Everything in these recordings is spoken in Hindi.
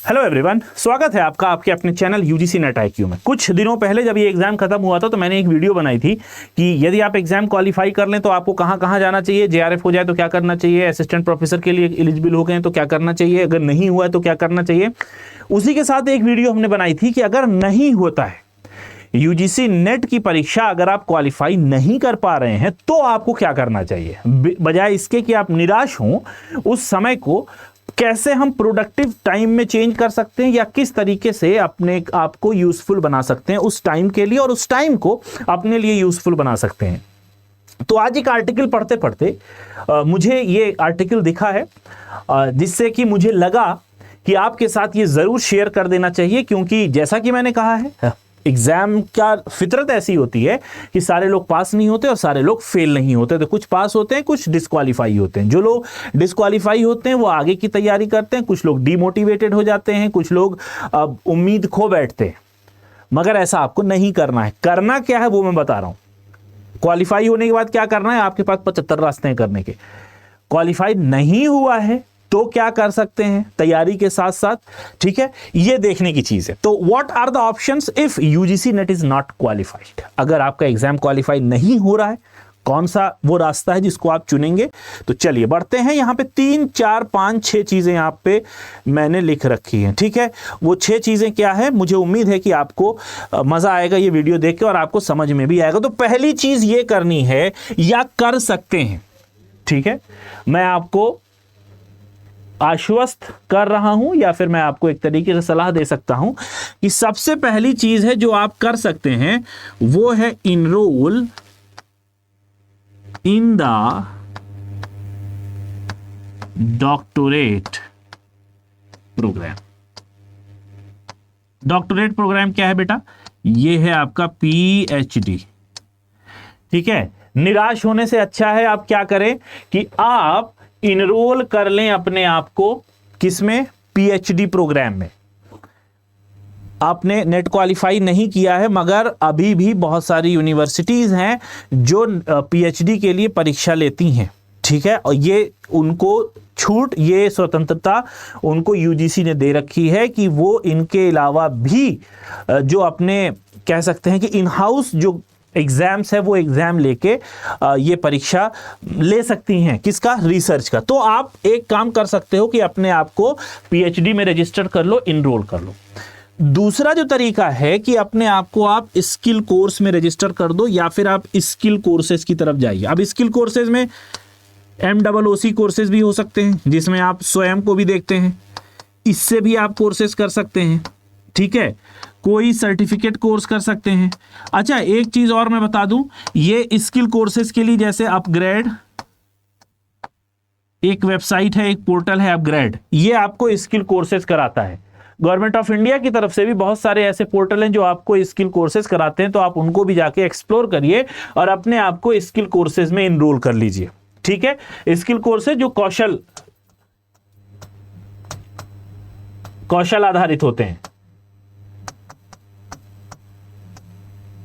हेलो एवरीवन, स्वागत है आपका आपके अपने चैनल यूजीसी नेट IQ में। कुछ दिनों पहले जब ये एग्जाम खत्म हुआ था तो मैंने एक वीडियो बनाई थी कि यदि आप एग्जाम क्वालिफाई कर लें तो आपको कहाँ कहाँ जाना चाहिए, JRF हो जाए तो क्या करना चाहिए, असिस्टेंट प्रोफेसर के लिए एलिजिबल हो गए तो क्या करना चाहिए, अगर नहीं हुआ है तो क्या करना चाहिए। उसी के साथ एक वीडियो हमने बनाई थी कि अगर नहीं होता है यूजीसी नेट की परीक्षा, अगर आप क्वालिफाई नहीं कर पा रहे हैं तो आपको क्या करना चाहिए, बजाय इसके कि आप निराश हों। उस समय को कैसे हम प्रोडक्टिव टाइम में चेंज कर सकते हैं या किस तरीके से अपने आप को यूजफुल बना सकते हैं उस टाइम के लिए और उस टाइम को अपने लिए यूजफुल बना सकते हैं। तो आज एक आर्टिकल पढ़ते पढ़ते मुझे ये आर्टिकल दिखा है, जिससे कि मुझे लगा कि आपके साथ ये जरूर शेयर कर देना चाहिए, क्योंकि जैसा कि मैंने कहा है एग्जाम का फितरत ऐसी होती है कि सारे लोग पास नहीं होते और सारे लोग फेल नहीं होते। तो कुछ पास होते हैं, कुछ डिस्क्वालीफाई होते हैं। जो लोग डिस्क्वालीफाई होते हैं वो आगे की तैयारी करते हैं, कुछ लोग डीमोटिवेटेड हो जाते हैं, कुछ लोग उम्मीद खो बैठते हैं। मगर ऐसा आपको नहीं करना है। करना क्या है वो मैं बता रहा हूं। क्वालिफाई होने के बाद क्या करना है, आपके पास 75 रास्ते हैं करने के। क्वालिफाई नहीं हुआ है तो क्या कर सकते हैं तैयारी के साथ साथ, ठीक है, ये देखने की चीज है। तो what are the options if UGC NET is not qualified. अगर आपका एग्जाम क्वालिफाई नहीं हो रहा है, कौन सा वो रास्ता है जिसको आप चुनेंगे। तो चलिए बढ़ते हैं। यहां पे 3, 4, 5, 6 चीजें यहां पे मैंने लिख रखी हैं, ठीक है। वो 6 चीजें क्या है, मुझे उम्मीद है कि आपको मजा आएगा ये वीडियो देख के और आपको समझ में भी आएगा। तो पहली चीज ये करनी है या कर सकते हैं, ठीक है, मैं आपको आश्वस्त कर रहा हूं या फिर मैं आपको एक तरीके से सलाह दे सकता हूं कि सबसे पहली चीज है जो आप कर सकते हैं वो है enroll in the doctorate program. Doctorate program क्या है बेटा, ये है आपका PhD, ठीक है। निराश होने से अच्छा है आप क्या करें कि आप इनरोल कर लें अपने आप को किसमें, PhD प्रोग्राम में। आपने नेट क्वालिफाई नहीं किया है मगर अभी भी बहुत सारी यूनिवर्सिटीज हैं जो PhD के लिए परीक्षा लेती हैं, ठीक है। और ये उनको छूट, ये स्वतंत्रता उनको यूजीसी ने दे रखी है कि वो इनके अलावा भी जो अपने कह सकते हैं कि इन हाउस जो एग्जाम्स है वो एग्जाम लेके ये परीक्षा ले सकती हैं। किसका, रिसर्च का। तो आप एक काम कर सकते हो कि अपने आप को PhD में रजिस्टर कर लो, इनरोल कर लो। दूसरा जो तरीका है कि अपने आप को आप स्किल कोर्स में रजिस्टर कर दो या फिर आप स्किल कोर्सेज की तरफ जाइए। अब स्किल कोर्सेज में MOOC कोर्सेज भी हो सकते हैं जिसमें आप स्वयं को भी देखते हैं, इससे भी आप कोर्सेज कर सकते हैं, ठीक है। कोई सर्टिफिकेट कोर्स कर सकते हैं। अच्छा, एक चीज और मैं बता दूं, ये स्किल कोर्सेज के लिए जैसे अपग्रेड एक वेबसाइट है, एक पोर्टल है अपग्रेड, ये आपको स्किल कोर्सेज कराता है। गवर्नमेंट ऑफ इंडिया की तरफ से भी बहुत सारे ऐसे पोर्टल हैं जो आपको स्किल कोर्सेज कराते हैं, तो आप उनको भी जाके एक्सप्लोर करिए और अपने आप को स्किल कोर्सेज में इनरोल कर लीजिए, ठीक है। स्किल कोर्सेज जो कौशल आधारित होते हैं,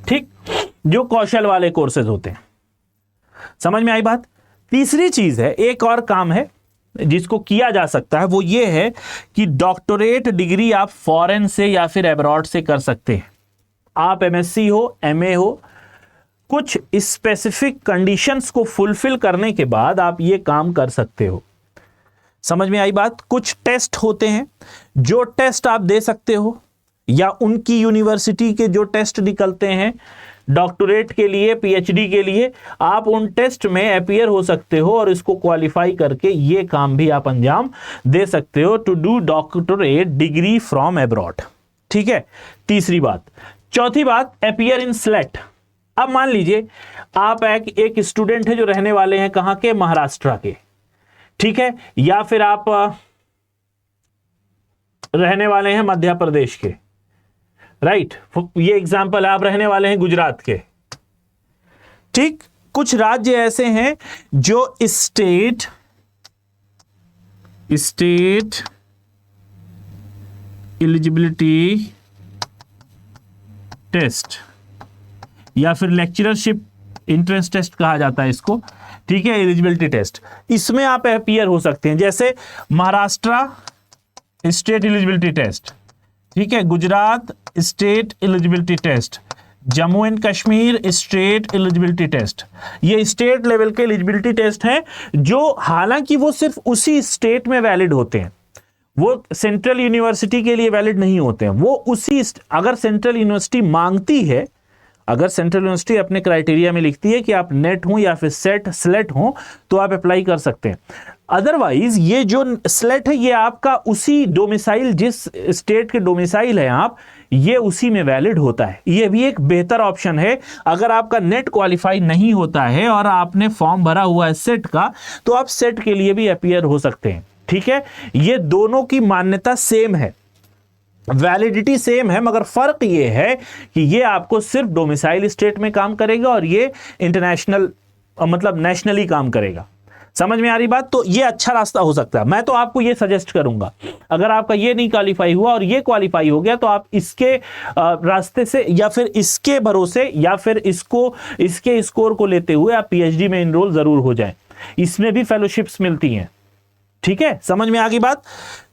ठीक, जो कौशल वाले कोर्सेज होते हैं। समझ में आई बात। तीसरी चीज है, एक और काम है जिसको किया जा सकता है, वो ये है कि डॉक्टरेट डिग्री आप फॉरेन से या फिर अब्रॉड से कर सकते हैं। आप MSc हो, MA हो, कुछ स्पेसिफिक कंडीशंस को फुलफिल करने के बाद आप ये काम कर सकते हो। समझ में आई बात। कुछ टेस्ट होते हैं जो टेस्ट आप दे सकते हो, या उनकी यूनिवर्सिटी के जो टेस्ट निकलते हैं डॉक्टरेट के लिए, PhD के लिए, आप उन टेस्ट में अपीयर हो सकते हो और इसको क्वालिफाई करके ये काम भी आप अंजाम दे सकते हो, to do doctorate degree from abroad, ठीक है। तीसरी बात। चौथी बात, अपीयर इन स्लेट। अब मान लीजिए आप एक स्टूडेंट है जो रहने वाले हैं कहां के, महाराष्ट्र के, ठीक है, या फिर आप रहने वाले हैं मध्य प्रदेश के, राइट। ये एग्जाम्पल, आप रहने वाले हैं गुजरात के, ठीक। कुछ राज्य ऐसे हैं जो स्टेट एलिजिबिलिटी टेस्ट या फिर लेक्चरशिप एंट्रेंस टेस्ट कहा जाता है इसको, ठीक है, एलिजिबिलिटी टेस्ट, इसमें आप अपीयर हो सकते हैं। जैसे महाराष्ट्र स्टेट एलिजिबिलिटी टेस्ट, ठीक है, Gujarat state eligibility test, Jammu and Kashmir state eligibility test, ये स्टेट लेवल के एलिजिबिलिटी टेस्ट हैं जो हालांकि वो सिर्फ उसी स्टेट में वैलिड होते हैं, वो सेंट्रल यूनिवर्सिटी के लिए वैलिड नहीं होते हैं। वो उसी, अगर सेंट्रल यूनिवर्सिटी मांगती है, अगर सेंट्रल यूनिवर्सिटी अपने क्राइटेरिया में लिखती है कि आप नेट हो या फिर सेट स्लेट हो तो आप अप्लाई कर सकते हैं। अदरवाइज ये जो स्लेट है ये आपका उसी डोमिसाइल, जिस स्टेट के डोमिसाइल है आप, ये उसी में वैलिड होता है। ये भी एक बेहतर ऑप्शन है। अगर आपका नेट क्वालिफाई नहीं होता है और आपने फॉर्म भरा हुआ है सेट का, तो आप सेट के लिए भी अपीयर हो सकते हैं, ठीक है। ये दोनों की मान्यता सेम है, वैलिडिटी सेम है, मगर फर्क ये है कि ये आपको सिर्फ डोमिसाइल स्टेट में काम करेगा और ये इंटरनेशनल मतलब नेशनली काम करेगा। समझ में आ रही बात? तो ये अच्छा रास्ता हो सकता है। मैं तो आपको ये सजेस्ट करूंगा, अगर आपका ये नहीं क्वालिफाई हुआ और ये क्वालिफाई हो गया तो आप इसके रास्ते से या फिर इसके भरोसे या फिर इसके स्कोर को लेते हुए आप पीएचडी में इनरोल जरूर हो जाएं। इसमें भी फेलोशिप्स मिलती हैं, ठीक है। समझ में आ गई बात?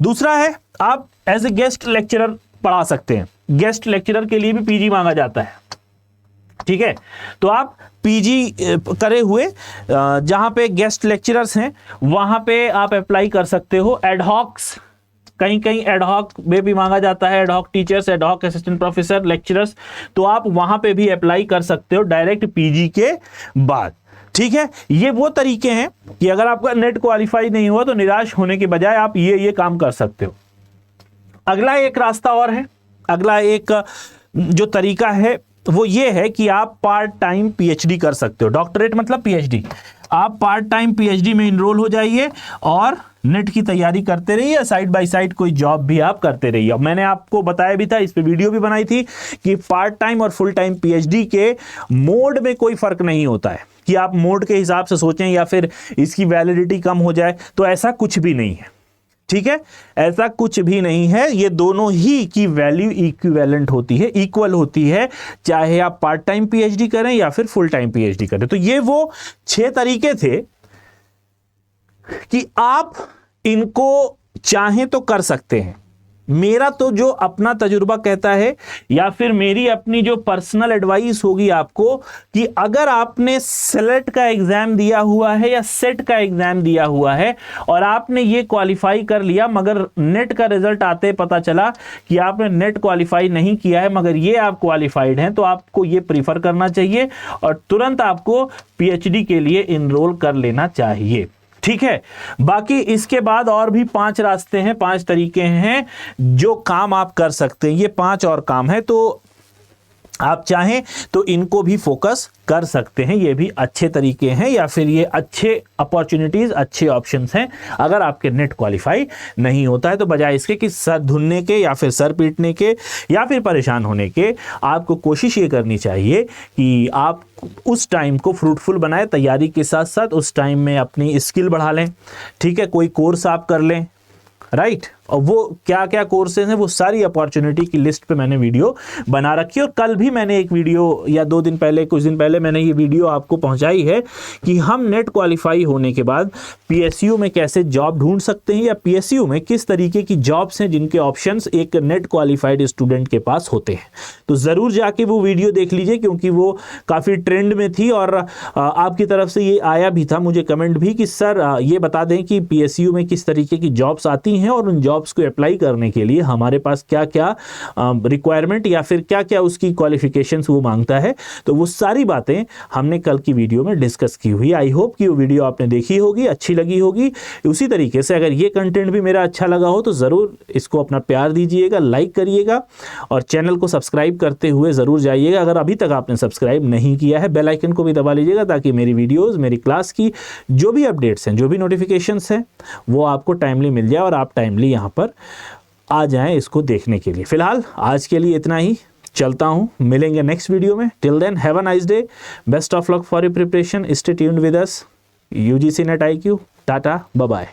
दूसरा है, आप एज ए गेस्ट लेक्चरर पढ़ा सकते हैं। गेस्ट लेक्चरर के लिए भी पीजी मांगा जाता है, ठीक है। तो आप पीजी करे हुए जहां पे गेस्ट लेक्चरर्स हैं वहां पे आप अप्लाई कर सकते हो। एडहॉक्स, कहीं कहीं एडहॉक में भी मांगा जाता है, ad hoc teachers, ad hoc assistant professor, lecturers, तो आप वहां पे भी अप्लाई कर सकते हो डायरेक्ट पीजी के बाद, ठीक है। ये वो तरीके हैं कि अगर आपका नेट क्वालिफाई नहीं हुआ तो निराश होने के बजाय आप ये काम कर सकते हो। अगला एक रास्ता और है, अगला एक जो तरीका है वो ये है कि आप पार्ट टाइम पीएचडी कर सकते हो। डॉक्टरेट मतलब पीएचडी। आप पार्ट टाइम पीएचडी में इनरोल हो जाइए और नेट की तैयारी करते रहिए, साइड बाय साइड कोई जॉब भी आप करते रहिए। मैंने आपको बताया भी था, इस पे वीडियो भी बनाई थी कि पार्ट टाइम और फुल टाइम पीएचडी के मोड में कोई फर्क नहीं होता है कि आप मोड के हिसाब से सोचें या फिर इसकी वैलिडिटी कम हो जाए, तो ऐसा कुछ भी नहीं है, ठीक है। ऐसा कुछ भी नहीं है, ये दोनों ही की वैल्यू इक्विवेलेंट होती है, इक्वल होती है, चाहे आप पार्ट टाइम पीएचडी करें या फिर फुल टाइम पीएचडी करें। तो ये वो 6 तरीके थे कि आप इनको चाहें तो कर सकते हैं। मेरा तो जो अपना तजुर्बा कहता है या फिर मेरी अपनी जो पर्सनल एडवाइस होगी आपको कि अगर आपने सेलेट का एग्जाम दिया हुआ है या सेट का एग्जाम दिया हुआ है और आपने ये क्वालिफाई कर लिया, मगर नेट का रिजल्ट आते पता चला कि आपने नेट क्वालिफाई नहीं किया है मगर ये आप क्वालिफाइड हैं, तो आपको ये प्रीफर करना चाहिए और तुरंत आपको पीएचडी के लिए इनरोल कर लेना चाहिए, ठीक है। बाकी इसके बाद और भी 5 रास्ते हैं, 5 तरीके हैं जो काम आप कर सकते हैं। ये 5 और काम है, तो आप चाहें तो इनको भी फोकस कर सकते हैं। ये भी अच्छे तरीके हैं या फिर ये अच्छे अपॉर्चुनिटीज, अच्छे ऑप्शंस हैं। अगर आपके नेट क्वालिफाई नहीं होता है तो बजाय इसके कि सर धुनने के या फिर सर पीटने के या फिर परेशान होने के, आपको कोशिश ये करनी चाहिए कि आप उस टाइम को फ्रूटफुल बनाएं, तैयारी के साथ साथ उस टाइम में अपनी स्किल बढ़ा लें, ठीक है। कोई कोर्स आप कर लें, राइट। और वो क्या क्या कोर्सेज हैं वो सारी अपॉर्चुनिटी की लिस्ट पे मैंने वीडियो बना रखी है। और कल भी मैंने एक वीडियो या 2 दिन पहले, कुछ दिन पहले मैंने ये वीडियो आपको पहुंचाई है कि हम नेट क्वालिफाई होने के बाद पीएसयू में कैसे जॉब ढूंढ सकते हैं या पीएसयू में किस तरीके की जॉब्स हैं जिनके ऑप्शंस एक नेट क्वालिफाइड स्टूडेंट के पास होते हैं। तो ज़रूर जाके वो वीडियो देख लीजिए क्योंकि वो काफ़ी ट्रेंड में थी और आपकी तरफ से ये आया भी था मुझे कमेंट भी कि सर ये बता दें कि पीएसयू में किस तरीके की जॉब्स आती हैं और उन जॉब्स को अप्लाई करने के लिए हमारे पास क्या क्या रिक्वायरमेंट या फिर क्या क्या उसकी क्वालिफिकेशंस वो मांगता है। तो वो सारी बातें हमने कल की वीडियो में डिस्कस की हुई। आई होप कि वो वीडियो आपने देखी होगी, अच्छी लगी होगी। उसी तरीके से अगर ये कंटेंट भी मेरा अच्छा लगा हो तो ज़रूर इसको अपना प्यार दीजिएगा, लाइक करिएगा और चैनल को सब्सक्राइब करते हुए ज़रूर जाइएगा। अगर अभी तक आपने सब्सक्राइब नहीं किया है, बेल आइकन को भी दबा लीजिएगा ताकि मेरी वीडियोज़, मेरी क्लास की जो भी अपडेट्स हैं, जो भी नोटिफिकेशंस हैं, वो आपको टाइमली मिल जाए और आप टाइमली यहाँ पर आ जाएं इसको देखने के लिए। फिलहाल आज के लिए इतना ही, चलता हूं, मिलेंगे नेक्स्ट वीडियो में। Till then have a nice day, best of luck for your preparation, stay tuned with us, UGC NET IQ, tata, bye bye.